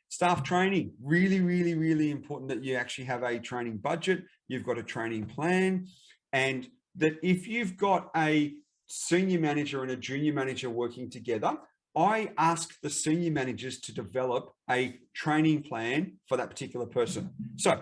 Staff training, really, really, really important that you actually have a training budget. You've got a training plan, and that if you've got a senior manager and a junior manager working together, I ask the senior managers to develop a training plan for that particular person. So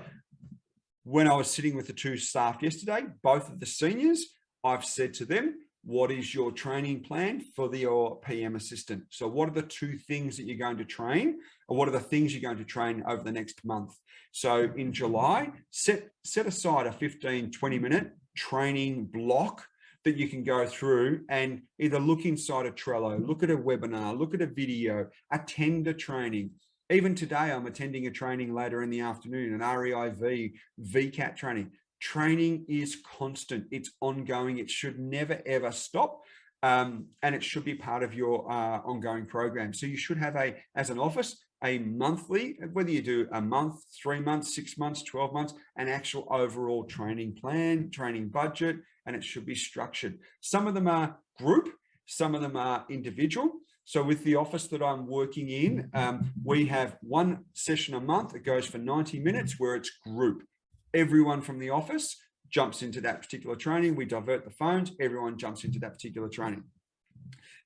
when I was sitting with the two staff yesterday, both of the seniors, I've said to them, what is your training plan for your PM assistant? So what are the two things that you're going to train, or what are the things you're going to train over the next month? So in July, set aside a 15, 20-minute training block that you can go through and either look inside a Trello, look at a webinar, look at a video, attend a training. Even today, I'm attending a training later in the afternoon, an REIV, VCAT training. Training is constant. It's ongoing. It should never, ever stop. And it should be part of your ongoing program. So you should have as an office, a monthly, whether you do a month, 3 months, 6 months, 12 months, an actual overall training plan, training budget, and it should be structured. Some of them are group, some of them are individual. So with the office that I'm working in, we have one session a month that goes for 90 minutes where it's group. Everyone from the office jumps into that particular training. We divert the phones. Everyone jumps into that particular training.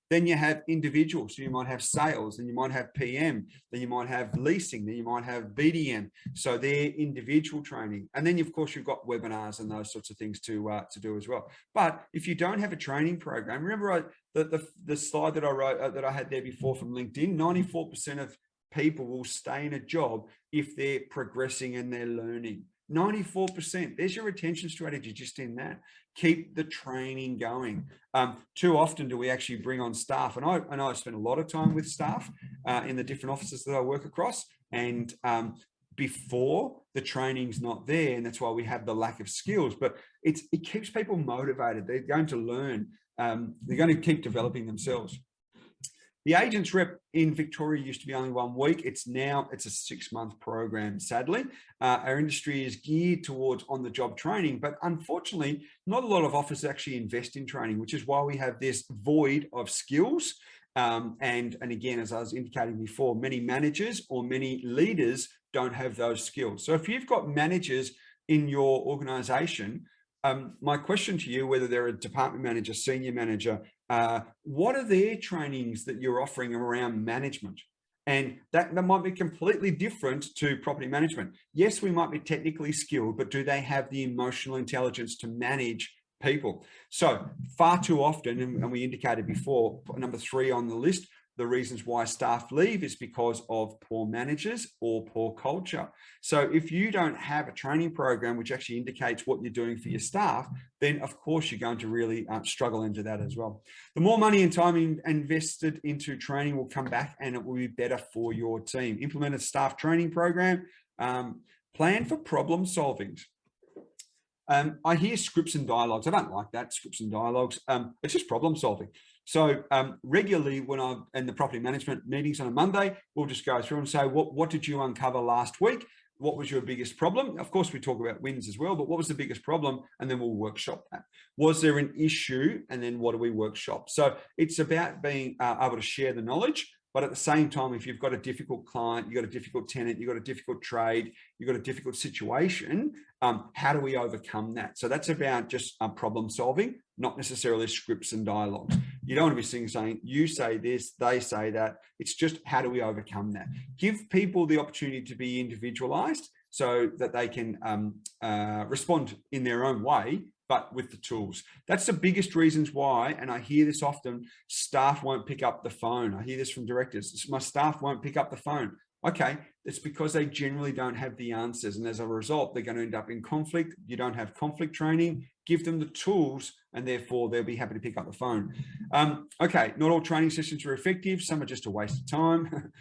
Then you have individuals. So you might have sales, then you might have PM, then you might have leasing, then you might have BDM. So they're individual training. And then, of course, you've got webinars and those sorts of things to do as well. But if you don't have a training program, remember the slide that I wrote, that I had there before from LinkedIn, 94% of people will stay in a job if they're progressing and they're learning. 94%. There's your retention strategy just in that. Keep the training going. Too often do we actually bring on staff, and I spend a lot of time with staff in the different offices that I work across, and before the training's not there, and that's why we have the lack of skills. But it keeps people motivated. They're going to learn. They're going to keep developing themselves. The agents rep in Victoria used to be only 1 week. It's a 6-month program, sadly. Our industry is geared towards on-the-job training, but unfortunately, not a lot of offices actually invest in training, which is why we have this void of skills. And again, as I was indicating before, many managers or many leaders don't have those skills. So if you've got managers in your organization, my question to you, whether they're a department manager, senior manager, what are their trainings that you're offering around management? And that might be completely different to property management. Yes, we might be technically skilled, but do they have the emotional intelligence to manage people? So far too often, and we indicated before, number 3 on the list, the reasons why staff leave is because of poor managers or poor culture. So if you don't have a training program which actually indicates what you're doing for your staff, then of course you're going to really struggle into that as well. The more money and time invested into training will come back, and it will be better for your team. Implement a staff training program. Plan for problem solving. I hear scripts and dialogues. I don't like that, scripts and dialogues. It's just problem solving. So regularly when I'm in the property management meetings on a Monday, we'll just go through and say, what did you uncover last week? What was your biggest problem? Of course, we talk about wins as well, but what was the biggest problem? And then we'll workshop that. Was there an issue? And then what do we workshop? So it's about being able to share the knowledge. But at the same time, if you've got a difficult client, you've got a difficult tenant, you've got a difficult trade, you've got a difficult situation, how do we overcome that? So that's about just problem solving, not necessarily scripts and dialogues. You don't want to be saying, you say this, they say that. It's just, how do we overcome that? Give people the opportunity to be individualized so that they can respond in their own way, but with the tools. That's the biggest reasons why, and I hear this often, staff won't pick up the phone. I hear this from directors. My staff won't pick up the phone. Okay, it's because they generally don't have the answers. And as a result, they're going to end up in conflict. You don't have conflict training. Give them the tools, and therefore they'll be happy to pick up the phone. Okay, not all training sessions are effective. Some are just a waste of time.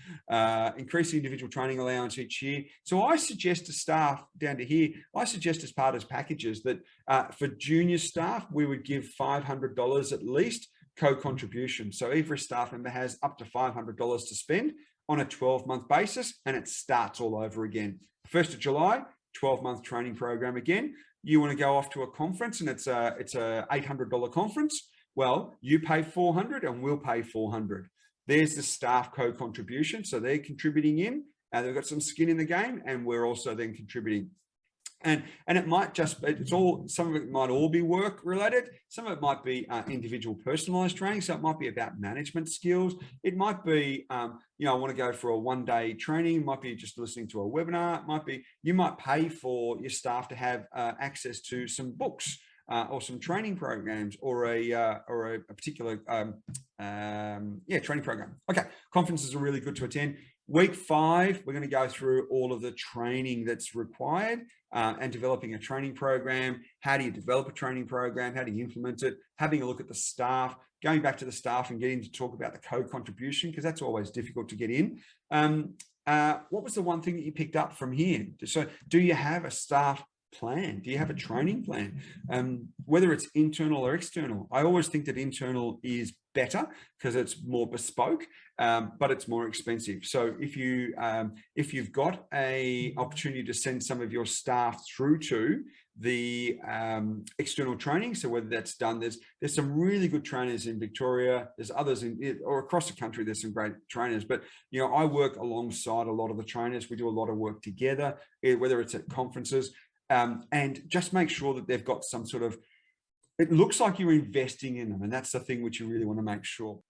Increase the individual training allowance each year. So I suggest to staff down to here, I suggest as part of packages that for junior staff, we would give $500 at least co-contribution. So every staff member has up to $500 to spend on a 12-month basis, and it starts all over again. 1st of July, 12-month training program again. You want to go off to a conference and it's a $800 conference. Well, you pay $400 and we'll pay $400. There's the staff co-contribution. So they're contributing in, they've got some skin in the game, and we're also then contributing. And it might just, some of it might all be work related. Some of it might be individual personalized training. So it might be about management skills. It might be, I want to go for a one-day training. It might be just listening to a webinar. It might be, you might pay for your staff to have access to some books or some training programs or a particular, training program. Okay. Conferences are really good to attend. Week 5, we're going to go through all of the training that's required and developing a training program. How do you develop a training program? How do you implement it? Having a look at the staff, going back to the staff and getting to talk about the co-contribution, because that's always difficult to get in. What was the one thing that you picked up from here? So do you have a staff plan? Do you have a training plan? Whether it's internal or external. I always think that internal is better because it's more bespoke, but it's more expensive. So if you've got a opportunity to send some of your staff through to the external training, so whether that's done, there's some really good trainers in Victoria. There's others or across the country. There's some great trainers, but I work alongside a lot of the trainers. We do a lot of work together, whether it's at conferences. And just make sure that they've got some sort of, it looks like you're investing in them. And that's the thing which you really want to make sure.